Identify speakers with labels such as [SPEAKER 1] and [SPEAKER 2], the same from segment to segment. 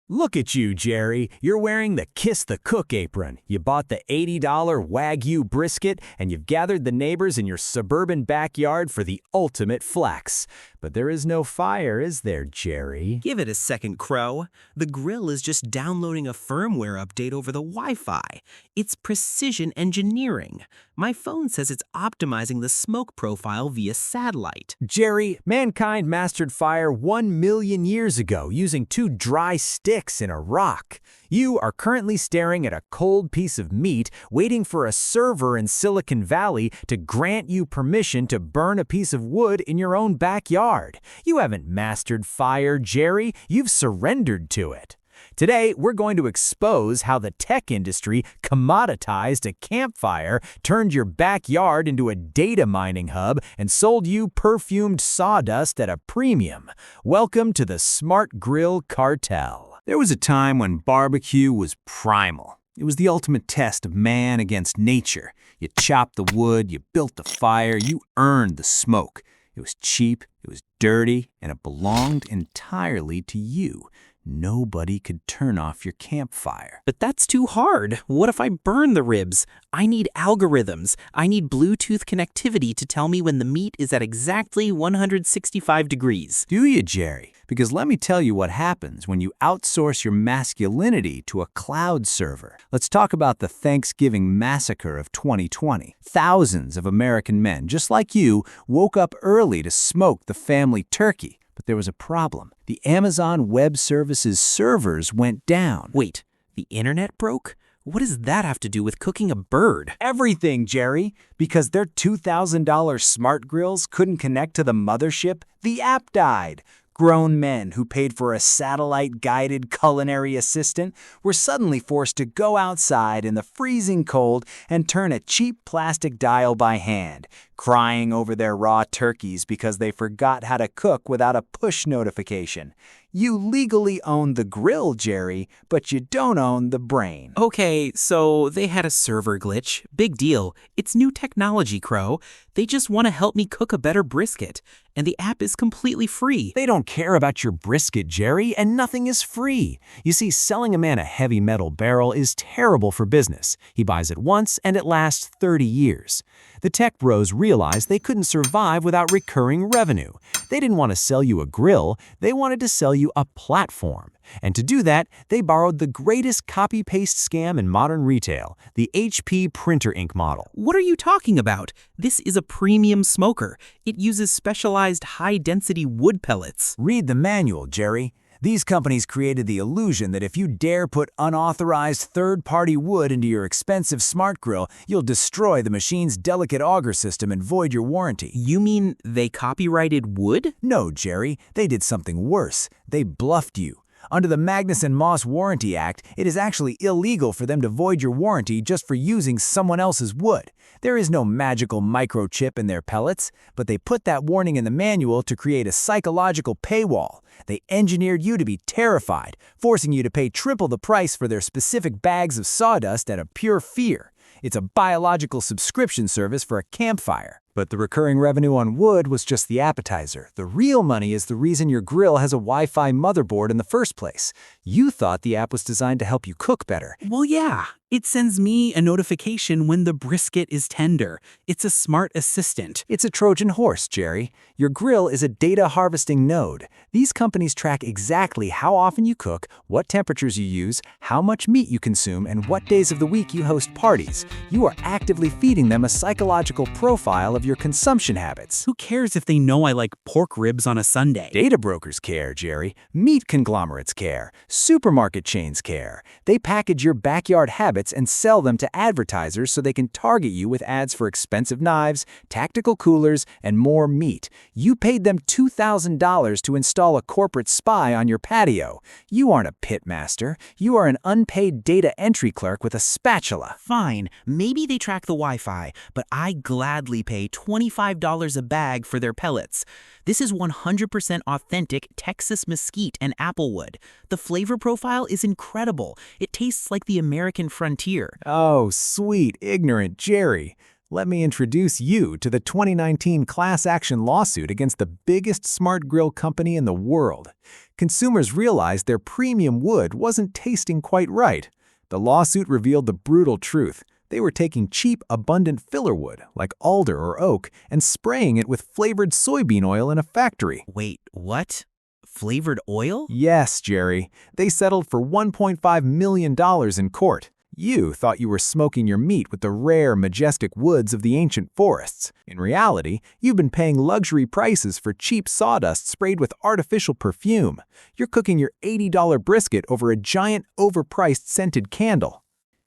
[SPEAKER 1] Look at you, Jerry. You're wearing the Kiss the Cook apron. You bought the $80 Wagyu brisket, and you've gathered the neighbors in your suburban backyard for the ultimate flex. But there is no fire, is there, Jerry?
[SPEAKER 2] Give it a second, Crow. The grill is just downloading a firmware update over the Wi-Fi. It's precision engineering. My phone says it's optimizing the smoke profile via satellite.
[SPEAKER 1] Jerry, mankind mastered fire 1 million years ago using 2 dry sticks in a rock. You are currently staring at a cold piece of meat, waiting for a server in Silicon Valley to grant you permission to burn a piece of wood in your own backyard. You haven't mastered fire, Jerry. You've surrendered to it. Today, we're going to expose how the tech industry commoditized a campfire, turned your backyard into a data mining hub, and sold you perfumed sawdust at a premium. Welcome to the Smart Grill Cartel. There was a time when barbecue was primal. It was the ultimate test of man against nature. You chopped the wood, you built the fire, you earned the smoke. It was cheap, it was dirty, and it belonged entirely to you. Nobody could turn off your campfire.
[SPEAKER 2] But that's too hard. What if I burn the ribs? I need algorithms. I need Bluetooth connectivity to tell me when the meat is at exactly 165 degrees.
[SPEAKER 1] Do you, Jerry? Because let me tell you what happens when you outsource your masculinity to a cloud server. Let's talk about the Thanksgiving massacre of 2020. Thousands of American men, just like you, woke up early to smoke the family turkey. But there was a problem. The Amazon Web Services servers went down.
[SPEAKER 2] Wait, the internet broke? What does that have to do with cooking a bird?
[SPEAKER 1] Everything, Jerry. Because their $2,000 smart grills couldn't connect to the mothership, the app died. Grown men who paid for a satellite-guided culinary assistant were suddenly forced to go outside in the freezing cold and turn a cheap plastic dial by hand, crying over their raw turkeys because they forgot how to cook without a push notification. You legally own the grill, Jerry, but you don't own the brain.
[SPEAKER 2] Okay, so they had a server glitch. Big deal. It's new technology, Crow. They just want to help me cook a better brisket. And the app is completely free.
[SPEAKER 1] They don't care about your brisket, Jerry, and nothing is free. You see, selling a man a heavy metal barrel is terrible for business. He buys it once, and it lasts 30 years. The tech bros realized they couldn't survive without recurring revenue. They didn't want to sell you a grill, they wanted to sell you a platform. And to do that, they borrowed the greatest copy-paste scam in modern retail, the HP printer ink model.
[SPEAKER 2] What are you talking about? This is a premium smoker. It uses specialized high-density wood pellets.
[SPEAKER 1] Read the manual, Jerry. These companies created the illusion that if you dare put unauthorized third-party wood into your expensive smart grill, you'll destroy the machine's delicate auger system and void your warranty.
[SPEAKER 2] You mean they copyrighted wood?
[SPEAKER 1] No, Jerry. They did something worse. They bluffed you. Under the Magnuson-Moss Warranty Act, it is actually illegal for them to void your warranty just for using someone else's wood. There is no magical microchip in their pellets, but they put that warning in the manual to create a psychological paywall. They engineered you to be terrified, forcing you to pay triple the price for their specific bags of sawdust out of pure fear. It's a biological subscription service for a campfire. But the recurring revenue on wood was just the appetizer. The real money is the reason your grill has a Wi-Fi motherboard in the first place. You thought the app was designed to help you cook better.
[SPEAKER 2] Well, yeah. It sends me a notification when the brisket is tender. It's a smart assistant.
[SPEAKER 1] It's a Trojan horse, Jerry. Your grill is a data harvesting node. These companies track exactly how often you cook, what temperatures you use, how much meat you consume, and what days of the week you host parties. You are actively feeding them a psychological profile of your consumption habits.
[SPEAKER 2] Who cares if they know I like pork ribs on a Sunday?
[SPEAKER 1] Data brokers care, Jerry. Meat conglomerates care. Supermarket chains care. They package your backyard habits and sell them to advertisers so they can target you with ads for expensive knives, tactical coolers, and more meat. You paid them $2,000 to install a corporate spy on your patio. You aren't a pitmaster. You are an unpaid data entry clerk with a spatula.
[SPEAKER 2] Fine, maybe they track the Wi-Fi, but I gladly pay $25 a bag for their pellets. This is 100% authentic Texas mesquite and applewood. The flavor profile is incredible. It tastes like the American frontier.
[SPEAKER 1] Oh, sweet, ignorant Jerry. Let me introduce you to the 2019 class action lawsuit against the biggest smart grill company in the world. Consumers realized their premium wood wasn't tasting quite right. The lawsuit revealed the brutal truth. They were taking cheap, abundant filler wood, like alder or oak, and spraying it with flavored soybean oil in a factory.
[SPEAKER 2] Wait, what? Flavored oil?
[SPEAKER 1] Yes, Jerry. They settled for $1.5 million in court. You thought you were smoking your meat with the rare, majestic woods of the ancient forests. In reality, you've been paying luxury prices for cheap sawdust sprayed with artificial perfume. You're cooking your $80 brisket over a giant, overpriced scented candle.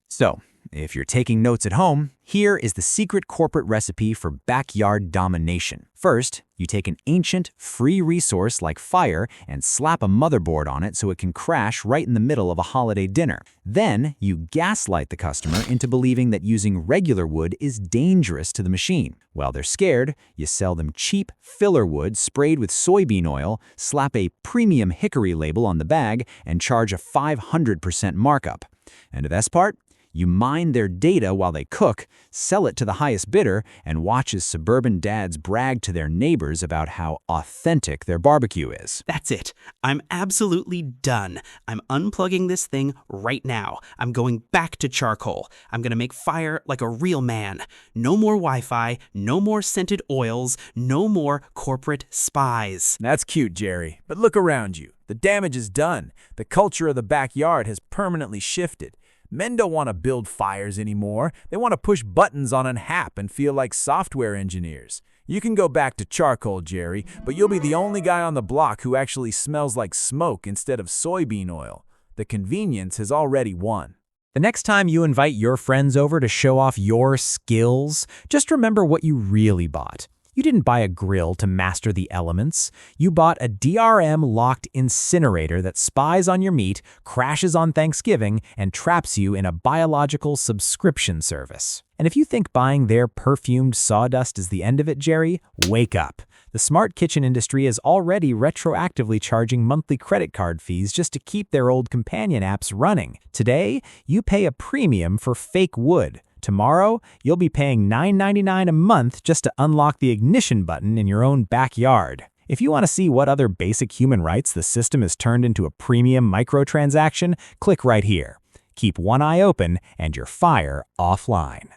[SPEAKER 1] So, if you're taking notes at home, here is the secret corporate recipe for backyard domination. First, you take an ancient, free resource like fire and slap a motherboard on it so it can crash right in the middle of a holiday dinner. Then, you gaslight the customer into believing that using regular wood is dangerous to the machine. While they're scared, you sell them cheap filler wood sprayed with soybean oil, slap a premium hickory label on the bag, and charge a 500% markup. And the best part? You mine their data while they cook, sell it to the highest bidder, and watch as suburban dads brag to their neighbors about how authentic their barbecue is.
[SPEAKER 2] That's it. I'm absolutely done. I'm unplugging this thing right now. I'm going back to charcoal. I'm gonna make fire like a real man. No more Wi-Fi, no more scented oils, no more corporate spies.
[SPEAKER 1] That's cute, Jerry, but look around you. The damage is done. The culture of the backyard has permanently shifted. Men don't want to build fires anymore. They want to push buttons on an app and feel like software engineers. You can go back to charcoal, Jerry, but you'll be the only guy on the block who actually smells like smoke instead of soybean oil. The convenience has already won. The next time you invite your friends over to show off your skills, just remember what you really bought. You didn't buy a grill to master the elements. You bought a DRM-locked incinerator that spies on your meat, crashes on Thanksgiving, and traps you in a biological subscription service. And if you think buying their perfumed sawdust is the end of it, Jerry, wake up. The smart kitchen industry is already retroactively charging monthly credit card fees just to keep their old companion apps running. Today, you pay a premium for fake wood. Tomorrow, you'll be paying $9.99 a month just to unlock the ignition button in your own backyard. If you want to see what other basic human rights the system has turned into a premium microtransaction, click right here. Keep one eye open and your fire offline.